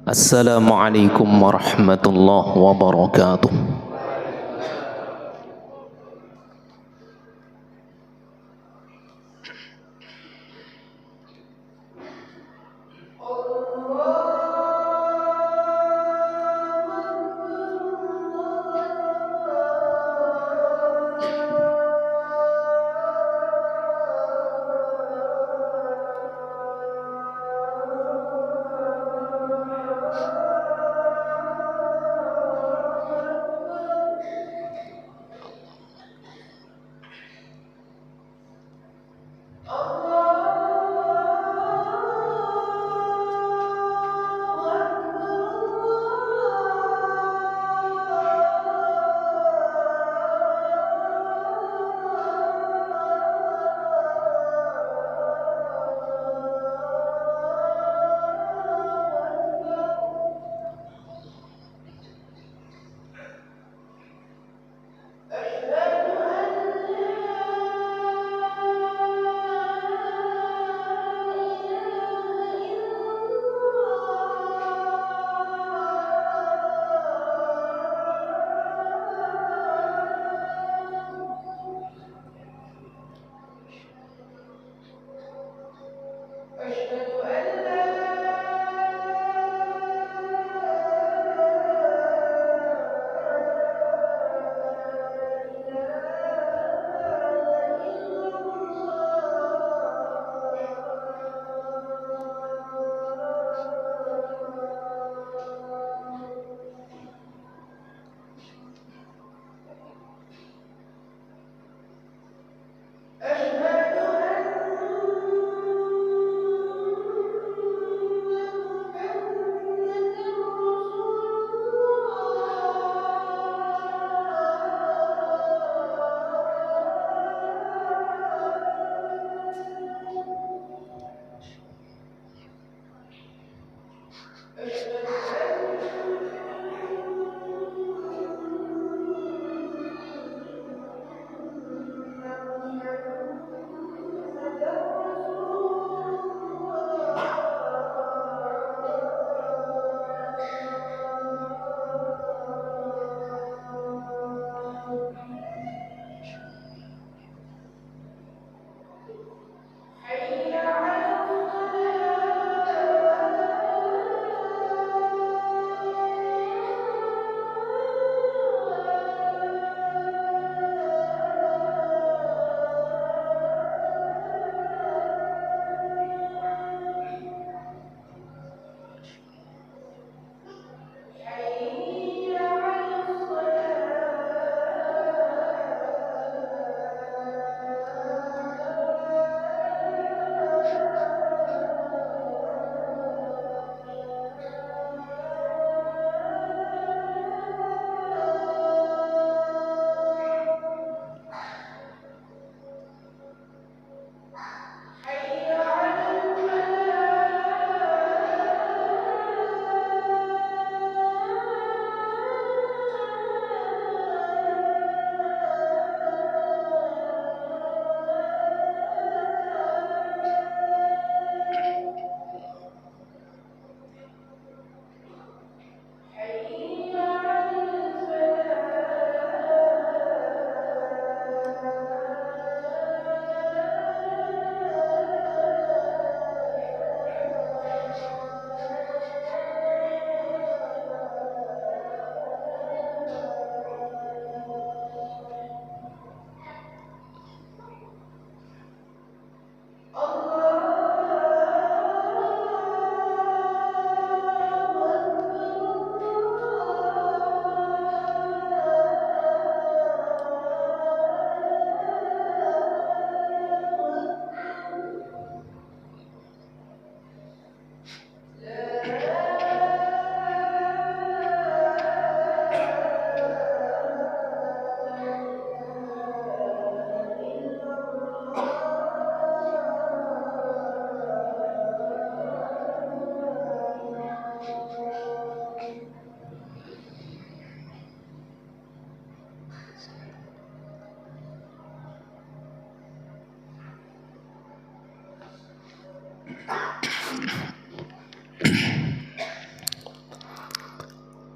Assalamualaikum warahmatullahi wabarakatuh.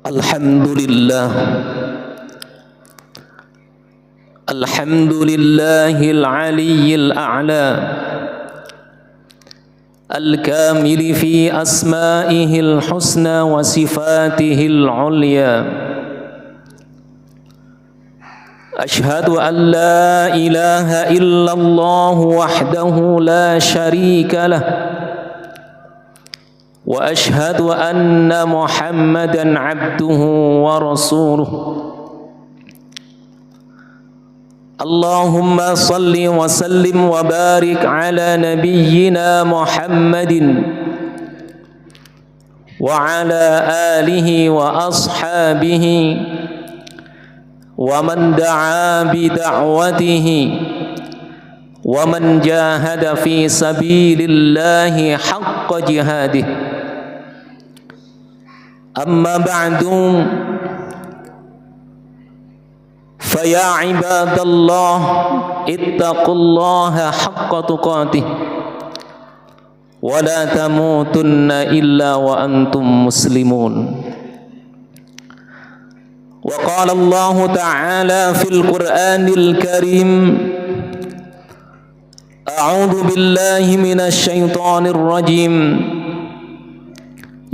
Alhamdulillah. Alhamdulillahil aliyyil a'la, al-kamili fi asma'ihil husna wa sifatihil ulya. Ashhadu an la ilaha illallah wahdahu la sharika lah, wa ashhadu anna Muhammadan abduhu wa rasuluh. Allahumma salli wa sallim wa barik ala nabiyyina Muhammadin wa ala alihi wa ashabihi wa man da'a bi da'watihi wa man jahada fi sabilillahi haqqa jihadihi. Amma ba'du, faya ibadallah ittaqullaha haqqa tuqatih wa la tamutunna illa wa antum muslimun. Wa qala Allah ta'ala fil Qur'anil Karim, a'udzu billahi minasy syaithanir rajim.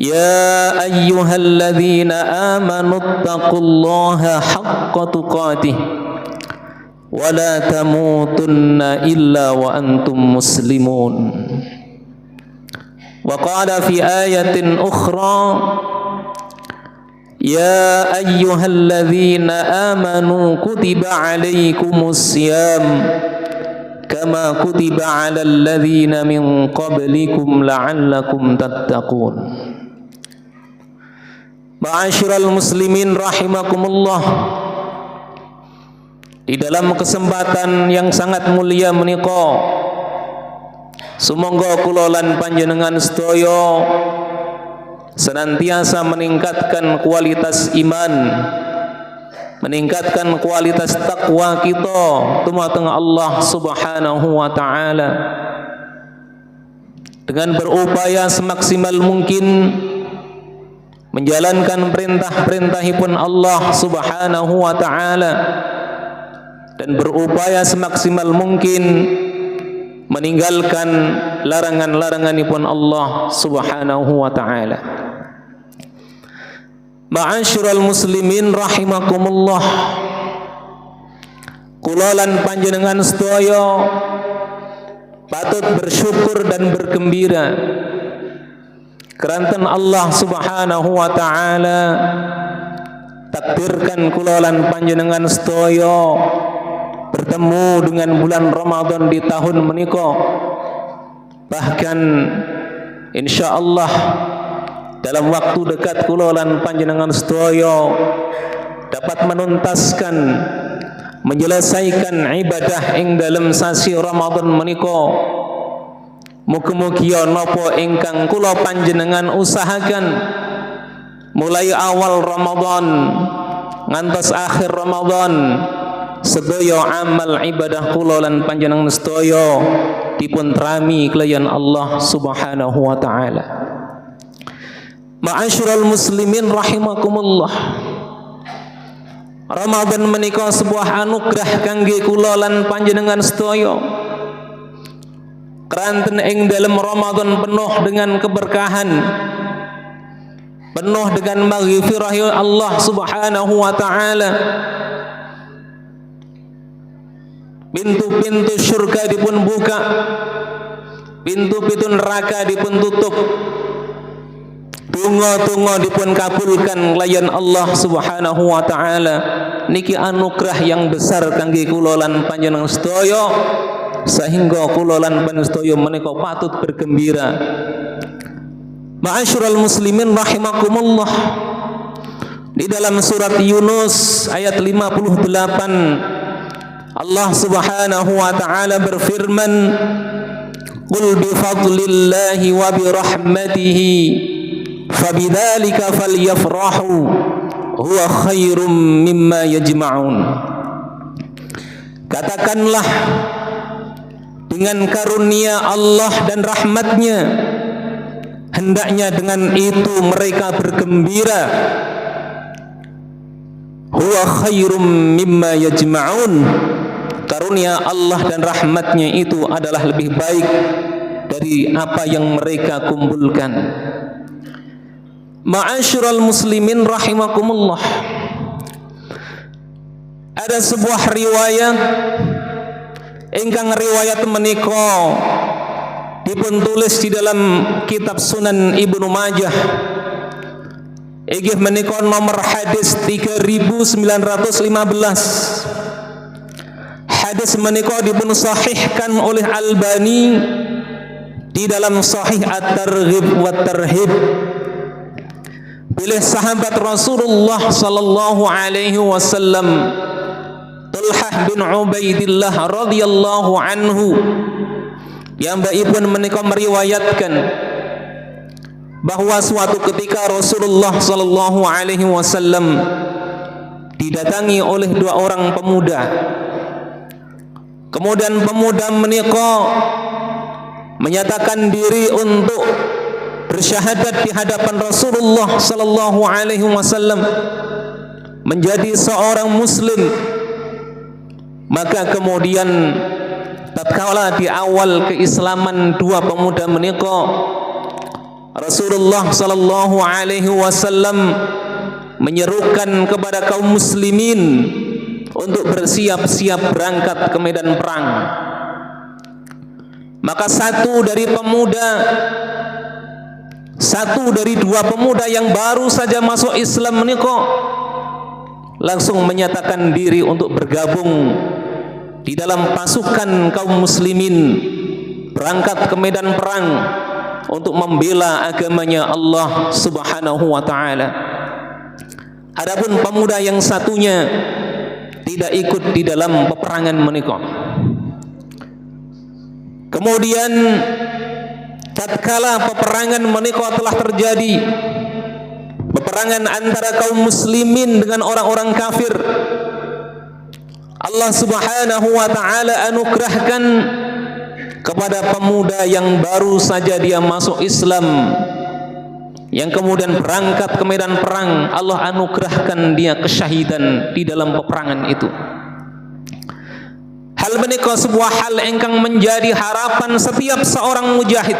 Ya ayyuhalladzina amanu taqullaha haqqa tuqatih wa la tamutunna illa wa antum muslimun. Wa qala fi ayatin ukhra, ya ayyuhalladzina amanu kutiba alaikumus siyam kama kutiba alal ladzina min qablikum la'allakum tattaqun. Ma'asyiral muslimin rahimakumullah, di dalam kesempatan yang sangat mulia menika, sumangga kula lan panjenengan sedaya senantiasa meningkatkan kualitas iman, meningkatkan kualitas takwa kita dumateng Allah Subhanahu wa taala, dengan berupaya semaksimal mungkin menjalankan perintah-perintahipun Allah Subhanahu wa taala dan berupaya semaksimal mungkin meninggalkan larangan-laranganipun Allah Subhanahu wa taala. Ma'asyiral muslimin rahimakumullah, kula lan panjenengan sedaya patut bersyukur dan bergembira keranten Allah Subhanahu wa taala takdirkan kula lan panjenengan sedaya bertemu dengan bulan Ramadan di tahun menika. Bahkan insyaallah dalam waktu dekat kula lan panjenengan sedaya dapat menuntaskan, menyelesaikan ibadah ing dalam sasi Ramadan menika. Mugi-mugi napa ingkang kula panjenengan usahakan mulai awal Ramadan ngantos akhir Ramadan, sedaya amal ibadah kula lan panjenengan sedaya dipun trami kelayan Allah Subhanahu wa taala. Ma'asyiral muslimin rahimakumullah, Ramadan menika sebuah anugerah kangge kula lan panjenengan sedaya. Keranten ing dalam Ramadan penuh dengan keberkahan, penuh dengan maghfirah Allah Subhanahu wa taala. Pintu-pintu surga dipun buka, pintu-pintu neraka dipun tutup, donga-donga dipun kabulkan layan Allah Subhanahu wa taala. Niki anugerah yang besar kangge kula lan panjenengan sedaya, sehingga kula lan panjenengan sedaya menika patut bergembira. Ma'asyiral muslimin rahimakumullah, di dalam surat Yunus ayat 58 Allah Subhanahu wa taala berfirman, qul bi fadlillahi wa bi rahmatihi fabidzalika falyafrahu huwa khairum mimma yajma'un. Katakanlah, dengan karunia Allah dan rahmatnya hendaknya dengan itu mereka bergembira. huwa khairum mimma yajma'un. Karunia Allah dan rahmatnya itu adalah lebih baik dari apa yang mereka kumpulkan. Ma'asyiral muslimin rahimakumullah, ada sebuah riwayat ingkang riwayat menika dipun tulis di dalam kitab Sunan Ibnu Majah. Inggih menika nomor hadis 3915. Hadis menika dipun sahihkan oleh Albani di dalam Sahih At-Targhib wa Tarhib. Bilih sahabat Rasulullah sallallahu alaihi wasallam Talhah bin Ubaidillah radhiyallahu anhu yang baipun menika meriwayatkan bahwa suatu ketika Rasulullah sallallahu alaihi wasallam didatangi oleh dua orang pemuda. Kemudian pemuda menika menyatakan diri untuk bersyahadat di hadapan Rasulullah sallallahu alaihi wasallam menjadi seorang muslim. Maka kemudian tatkala di awal keislaman dua pemuda menika, Rasulullah sallallahu alaihi wasallam menyerukan kepada kaum muslimin untuk bersiap-siap berangkat ke medan perang. Maka satu dari dua pemuda yang baru saja masuk Islam menika langsung menyatakan diri untuk bergabung di dalam pasukan kaum muslimin, berangkat ke medan perang untuk membela agamanya Allah Subhanahu wa taala. Adapun pemuda yang satunya tidak ikut di dalam peperangan menika. Kemudian tatkala peperangan menika telah terjadi, peperangan antara kaum muslimin dengan orang-orang kafir, Allah Subhanahu wa taala anugerahkan kepada pemuda yang baru saja dia masuk Islam, yang kemudian berangkat ke medan perang, Allah anugerahkan dia kesyahidan di dalam peperangan itu. Hal menika sebuah hal ingkang menjadi harapan setiap seorang mujahid.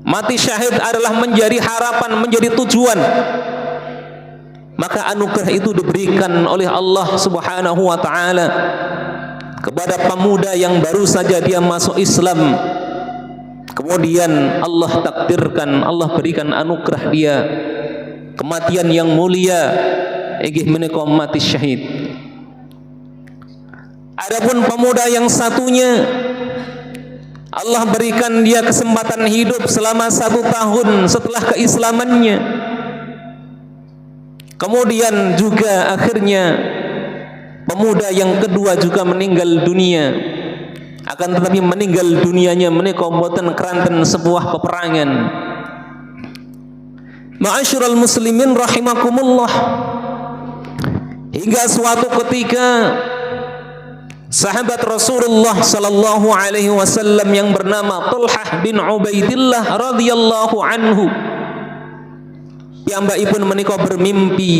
Mati syahid adalah menjadi harapan, menjadi tujuan. Maka anugerah itu diberikan oleh Allah Subhanahu wa taala kepada pemuda yang baru saja dia masuk Islam. Kemudian Allah takdirkan, Allah berikan anugerah dia kematian yang mulia, inggih menika mati syahid. Adapun pemuda yang satunya, Allah berikan dia kesempatan hidup selama 1 tahun setelah keislamannya. Kemudian juga akhirnya pemuda yang kedua juga meninggal dunia. Akan tetapi meninggal dunianya menika mboten keranten sebuah peperangan. Ma'asyiral muslimin rahimakumullah, hingga suatu ketika sahabat Rasulullah sallallahu alaihi wasallam yang bernama Talhah bin Ubaidillah radhiyallahu anhu, piyambakipun menika bermimpi.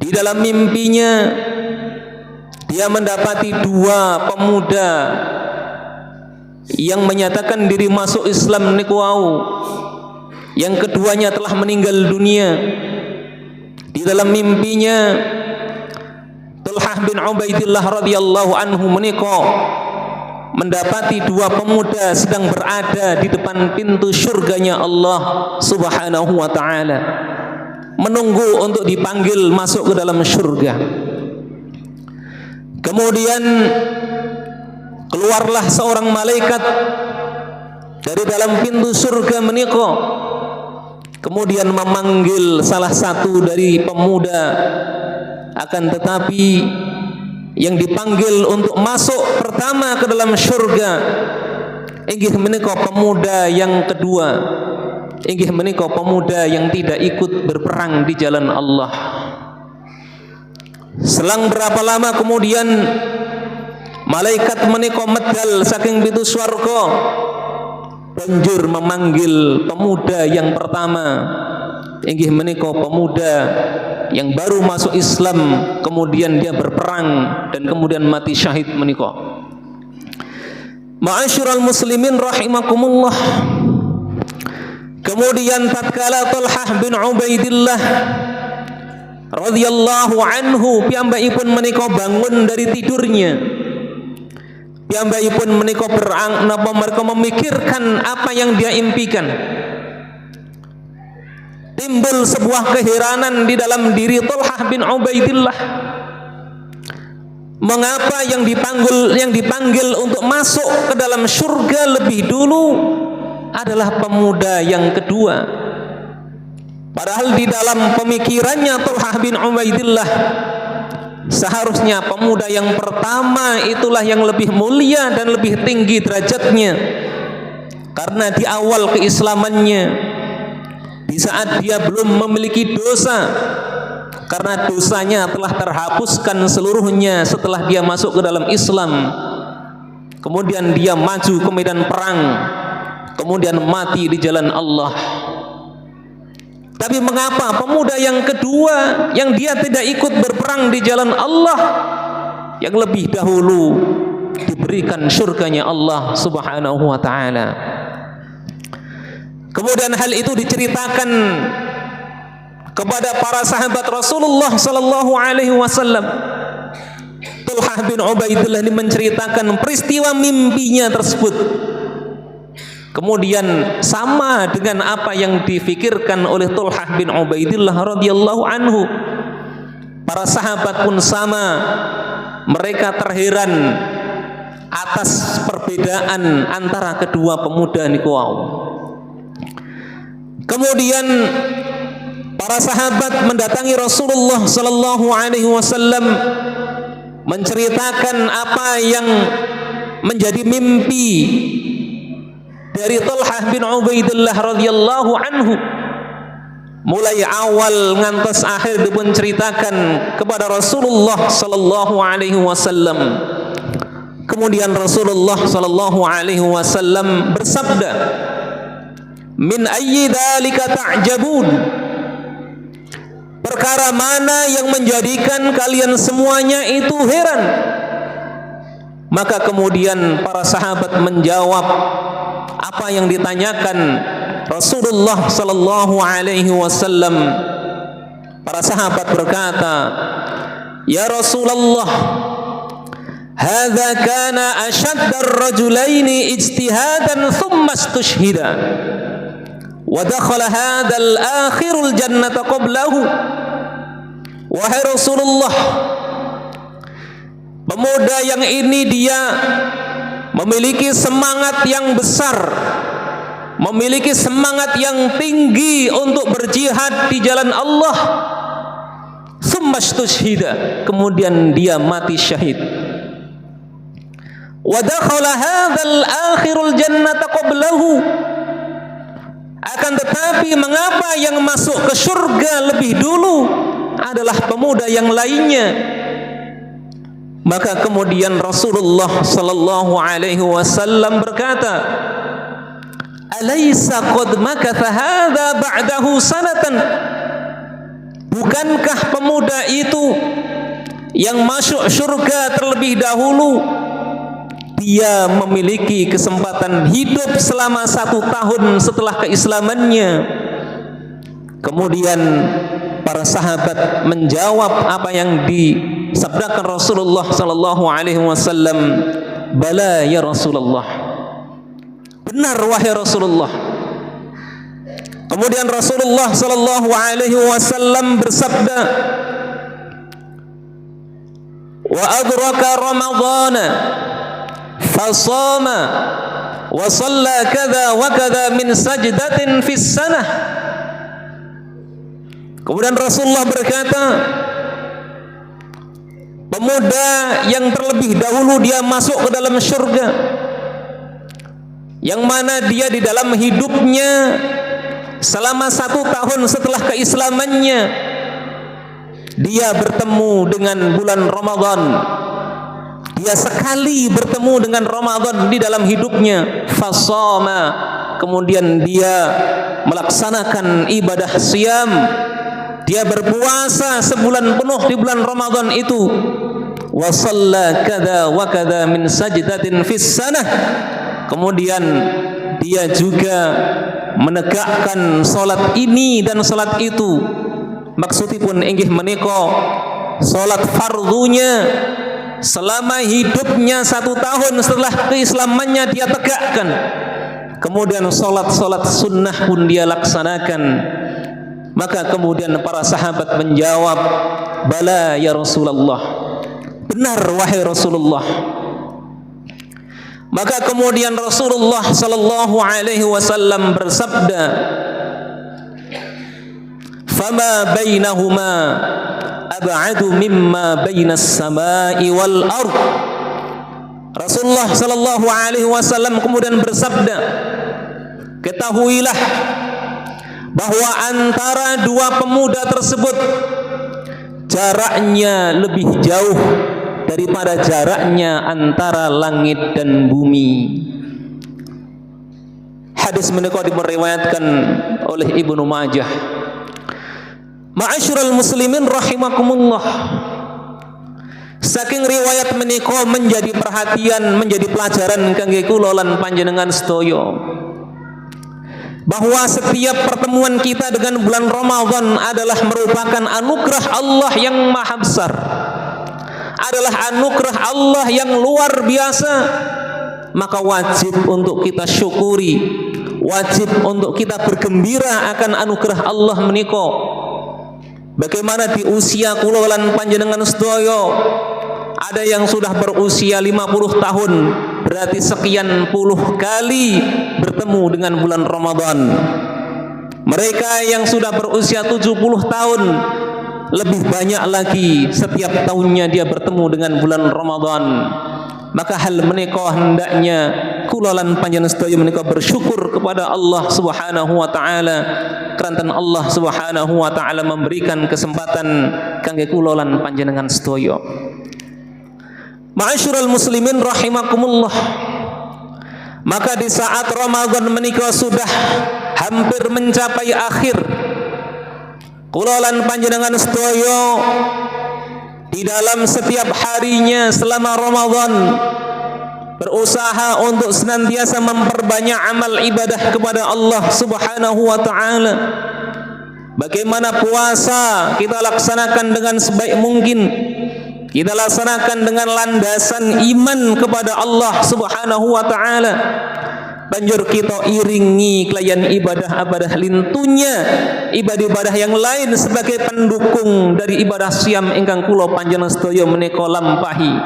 Di dalam mimpinya dia mendapati dua pemuda yang menyatakan diri masuk Islam niku wau. Yang keduanya telah meninggal dunia. Di dalam mimpinya Talhah bin Ubaidillah radhiyallahu anhu menika mendapati dua pemuda sedang berada di depan pintu surganya Allah Subhanahu wa taala, menunggu untuk dipanggil masuk ke dalam surga. Kemudian keluarlah seorang malaikat dari dalam pintu surga menika, kemudian memanggil salah satu dari pemuda. Akan tetapi yang dipanggil untuk masuk pertama ke dalam surga inggih menika pemuda yang kedua, inggih menika pemuda yang tidak ikut berperang di jalan Allah. Selang berapa lama kemudian malaikat menika medal saking pintu swarga, banjur memanggil pemuda yang pertama inggih menika pemuda yang baru masuk Islam, kemudian dia berperang dan kemudian mati syahid menika. Ma'asyiral muslimin rahimakumullah. Kemudian tatkala Talhah bin Ubaidillah radhiyallahu anhu piyambakipun menika bangun dari tidurnya, piyambakipun menika mereka memikirkan apa yang dia impikan. Timbul sebuah keheranan di dalam diri Talhah bin Ubaidillah. Mengapa yang dipanggil untuk masuk ke dalam surga lebih dulu adalah pemuda yang kedua? Padahal di dalam pemikirannya Talhah bin Ubaidillah, seharusnya pemuda yang pertama itulah yang lebih mulia dan lebih tinggi derajatnya. Karena di awal keislamannya, di saat dia belum memiliki dosa, karena dosanya telah terhapuskan seluruhnya setelah dia masuk ke dalam Islam. Kemudian dia maju ke medan perang, kemudian mati di jalan Allah. Tapi mengapa pemuda yang kedua, yang dia tidak ikut berperang di jalan Allah, yang lebih dahulu diberikan surganya Allah subhanahu wa ta'ala? Kemudian hal itu diceritakan kepada para sahabat Rasulullah sallallahu alaihi wasallam. Talhah bin Ubaidillah ini menceritakan peristiwa mimpinya tersebut. Kemudian sama dengan apa yang difikirkan oleh Talhah bin Ubaidillah radhiyallahu anhu. Para sahabat pun sama, mereka terheran atas perbedaan antara kedua pemuda niku. Kemudian para sahabat mendatangi Rasulullah sallallahu alaihi wasallam menceritakan apa yang menjadi mimpi dari Talhah bin Ubaidillah radhiyallahu anhu. Mulai awal ngantos akhir dipun ceritakan kepada Rasulullah sallallahu alaihi wasallam. Kemudian Rasulullah sallallahu alaihi wasallam bersabda, "Min ayyi dzalika ta'jabun?" Perkara mana yang menjadikan kalian semuanya itu heran? Maka kemudian para sahabat menjawab apa yang ditanyakan Rasulullah sallallahu alaihi wasallam. Para sahabat berkata, "Ya Rasulullah, hadza kana ashadda ar-rajulaini ijtihadan thumma istushhida. Wa dakhala hadzal akhirul jannata qablahu." Wahai Rasulullah, pemuda yang ini dia memiliki semangat yang besar, memiliki semangat yang tinggi untuk berjihad di jalan Allah. Tsumma istushhida, kemudian dia mati syahid. Wa dakhala hadzal akhirul jannata qablahu. Akan tetapi mengapa yang masuk ke surga lebih dulu adalah pemuda yang lainnya? Maka kemudian Rasulullah sallallahu alaihi wasallam berkata, "Alaysa qad makatha hadza ba'dahu sanatan?" Bukankah pemuda itu yang masuk surga terlebih dahulu dia memiliki kesempatan hidup selama 1 tahun setelah keislamannya? Kemudian para sahabat menjawab apa yang disabdakan Rasulullah sallallahu alaihi wasallam, "Bala ya Rasulullah." Benar wahai Rasulullah. Kemudian Rasulullah sallallahu alaihi wasallam bersabda, "Wa adraka Ramadhana fasama wa shalla kadza wa kadza min sajdatin fis sanah." Kemudian Rasulullah berkata, pemuda yang terlebih dahulu dia masuk ke dalam surga, yang mana dia di dalam hidupnya selama 1 tahun setelah keislamannya dia bertemu dengan bulan Ramadan. dia sekali bertemu dengan Ramadan di dalam hidupnya, fasama, kemudian dia melaksanakan ibadah siam, dia berpuasa sebulan penuh di bulan Ramadan itu, wa shalla kada wa kada min sajdatin fis sanah, kemudian dia juga menegakkan salat ini dan salat itu, maksudipun inggih menika salat fardhunya selama hidupnya 1 tahun setelah keislamannya dia tegakkan, kemudian salat-salat sunnah pun dia laksanakan. Maka kemudian para sahabat menjawab, bala ya Rasulullah, benar wahai Rasulullah. Maka kemudian Rasulullah sallallahu alaihi wasallam bersabda, fama bainahuma ab'adu mimma bainas samai wal ard. Rasulullah sallallahu alaihi wasallam kemudian bersabda, ketahuilah bahwa antara dua pemuda tersebut jaraknya lebih jauh daripada jaraknya antara langit dan bumi. Hadis menika diriwayatkan oleh Ibnu Majah. Ma'asyiral muslimin rahimakumullah. Saking riwayat menika menjadi perhatian, menjadi pelajaran kangge kula lan panjenengan sedaya, bahwa setiap pertemuan kita dengan bulan Ramadan adalah merupakan anugerah Allah yang maha besar, adalah anugerah Allah yang luar biasa. Maka wajib untuk kita syukuri, wajib untuk kita bergembira akan anugerah Allah menika. Bagaimana di usia kula lan panjenengan sedaya, ada yang sudah berusia 50 tahun, berarti sekian puluh kali bertemu dengan bulan Ramadan. Mereka yang sudah berusia 70 tahun, lebih banyak lagi setiap tahunnya dia bertemu dengan bulan Ramadan. Maka hal menika hendaknya kula lan panjenengan sedaya menika bersyukur kepada Allah Subhanahu wa taala, keranten Allah Subhanahu wa taala memberikan kesempatan kangge kula lan panjenengan sedaya. Ma'asyiral muslimin rahimakumullah. Maka di saat Ramadan menika sudah hampir mencapai akhir, kula lan panjenengan sedaya di dalam setiap harinya selama Ramadan berusaha untuk senantiasa memperbanyak amal ibadah kepada Allah Subhanahu wa taala. Bagaimana puasa kita laksanakan dengan sebaik mungkin, kita laksanakan dengan landasan iman kepada Allah Subhanahu wa taala. Banjur kita iringi kelayan ibadah-ibadah lintunya, ibadah-ibadah yang lain sebagai pendukung dari ibadah siam ingkang kula panjenengan sedaya menika lampahi.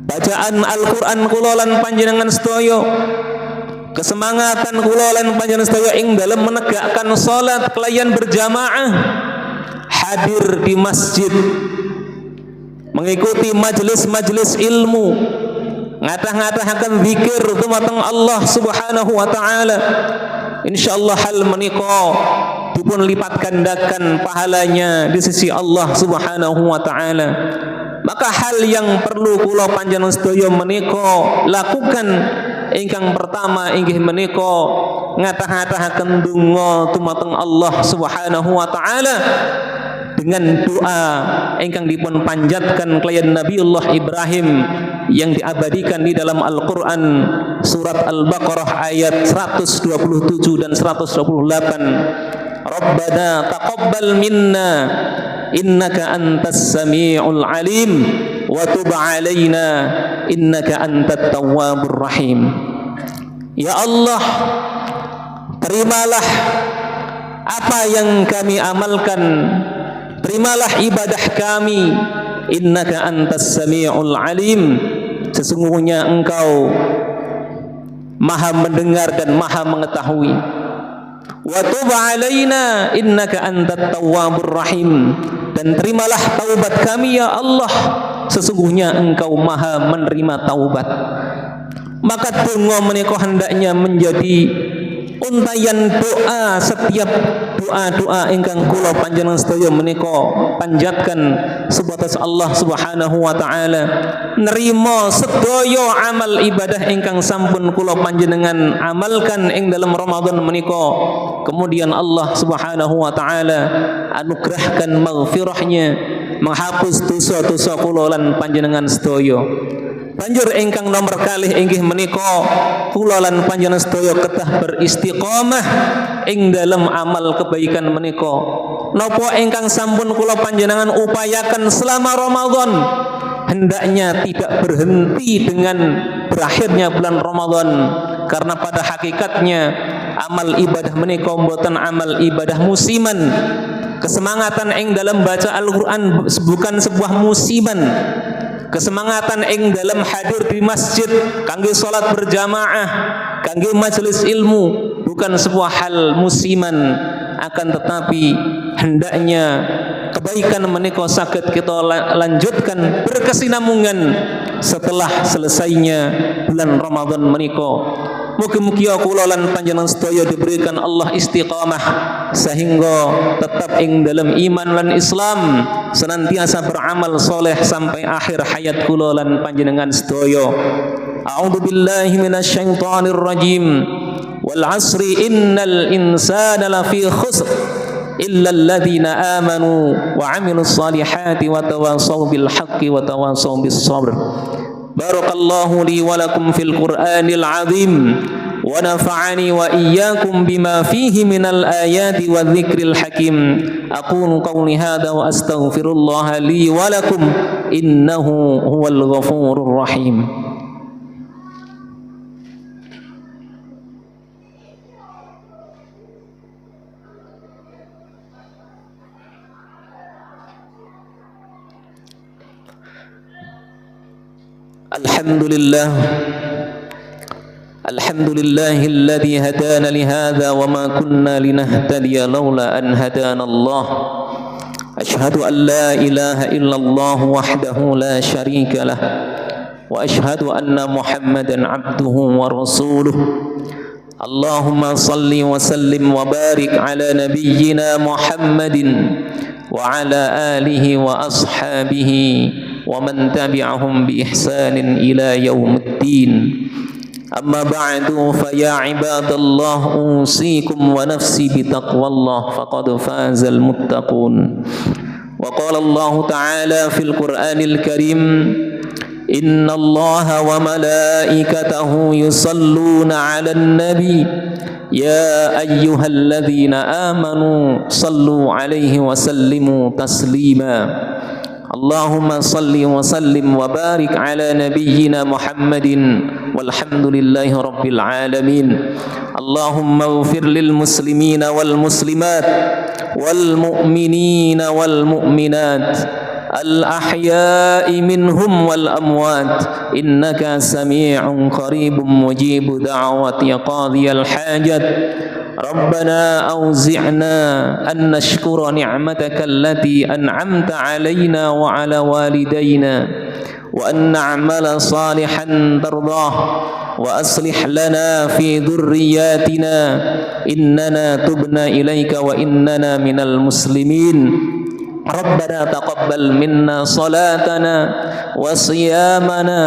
Bacaan Al-Qur'an kula lan panjenengan sedaya, kesemangatan kula lan panjenengan sedaya ing dalam menegakkan salat kelayan berjamaah, hadir di masjid, mengikuti majelis-majelis ilmu, ngatah-ngatahaken zikir dumateng Allah Subhanahu wa taala. Insyaallah hal menika dipun lipat gandakan pahalanya di sisi Allah Subhanahu wa taala. Maka hal yang perlu kula panjenengan sedaya menika lakukan, ingkang pertama inggih menika ngatah-ngatahaken donga dumateng Allah Subhanahu wa taala dengan doa ingkang dipun panjatkan kelayan Nabiullah Ibrahim yang diabadikan di dalam Al-Qur'an surat Al-Baqarah ayat 127 dan 128. Rabbana taqabbal minna innaka antas sami'ul alim wa tub 'alaina innaka antat tawwabur rahim. Ya Allah, terimalah apa yang kami amalkan, terimalah ibadah kami. Innaka antas sami'ul alim, sesungguhnya engkau maha mendengar dan maha mengetahui. Wa tub 'alaina innaka antat tawwabur rahim, dan terimalah taubat kami ya Allah, sesungguhnya engkau maha menerima taubat. Maka donga menika hendaknya menjadi untayan doa, setiap doa-doa ingkang kula panjenengan sedaya menika panjatkan sebatas Allah Subhanahu wa taala, nerima sedaya amal ibadah ingkang sampun kula panjenengan amalkan ing dalam Ramadan menika. Kemudian Allah Subhanahu wa taala anugerahkan maghfirahnya, menghapus dosa-dosa kula lan panjenengan sedaya. Banjur ingkang nomor kalih inggih menika kula lan panjenengan sedaya kedah beristiqamah ing dalam amal kebaikan menika. Napa ingkang sampun kula panjenengan upayakan selama Ramadan, hendaknya tidak berhenti dengan berakhirnya bulan Ramadan, karena pada hakikatnya amal ibadah menika mboten amal ibadah musiman. Kesemangatan ing dalam baca Al-Qur'an bukan sebuah musiman. Kesemangatan ing dalam hadir di masjid kangge salat berjamaah, kangge majelis ilmu bukan sebuah hal musiman, akan tetapi hendaknya kebaikan menika saged kita lanjutkan berkesinambungan setelah selesainya bulan Ramadan menika. Mugi-mugi kula lan panjenengan sedaya diberikan Allah istiqamah sehingga tetap ing dalam iman lan Islam, senantiasa beramal soleh sampai akhir hayat kula lan panjenengan sedaya. A'udzu billahi minasyaitonir rajim. Wal 'asri innal insana lafi khusr illa alladhina amanu wa 'amilus solihati wa tawassaw bil haqqi wa tawassaw bis sabr. Barakallahu li wa lakum fil Qur'anil 'azim wa nafa'ani wa iyyakum bima fihi minal ayati wa dzikril hakim. Aqulu qawli hadza wa astaghfirullah li wa lakum innahu huwal ghafurur rahim. Alhamdulillah, alhamdulillahilladzi hadana lihadza wa ma kunna linahtadiya laula an hadana Allah. Asyhadu an la ilaha illallah wahdahu la syarika lah wa asyhadu anna Muhammadan abduhu wa rasuluh. Allahumma salli wa sallim wa barik ala nabiyyina Muhammadin wa ala alihi wa ashabihi wa man tabi'ahum bi ihsanin ila yaumiddin. Amma ba'du, fa ya ibadallah usikum wa nafsi bi taqwallah faqad fazal muttaqun. Wa qala Allah ta'ala fil Qur'anil Karim, innallaha wa malaikatahu yusalluna 'alan nabi ya ayyuhalladzina amanu sallu 'alaihi wa sallimu taslima. Allahumma salli wa sallim wa barik ala nabiyyina Muhammadin walhamdulillahi rabbil alamin. Allahumma ighfir lil muslimina wal muslimat wal mu'minina wal mu'minat al ahya'i minhum wal amwat innaka sami'un qaribun mujibu da'wati qadhiyal hajat. ربنا أوزعنا أن نشكر نعمتك التي أنعمت علينا وعلى والدينا وأن نعمل صالحا ترضاه وأصلح لنا في ذرياتنا إننا تبنا إليك وإننا من المسلمين. ربنا تقبل منا صلاتنا وصيامنا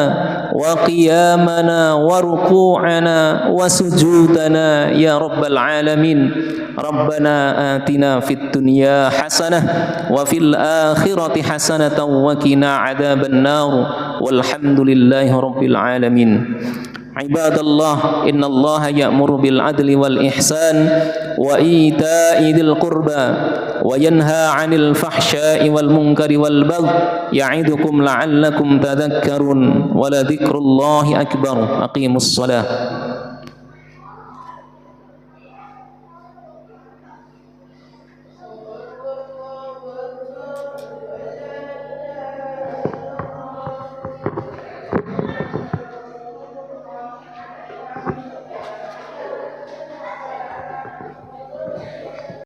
وقيامنا وركوعنا وسجودنا يا رب العالمين. ربنا آتنا في الدنيا حسنة وفي الآخرة حسنة وقنا عذاب النار والحمد لله رب العالمين. عباد الله إن الله يأمر بالعدل والإحسان وإيتاء ذي القربى وينهى عن الفحشاء والمنكر والبغي يعظكم لعلكم تذكرون ولذكر الله أكبر. أقيموا الصلاة.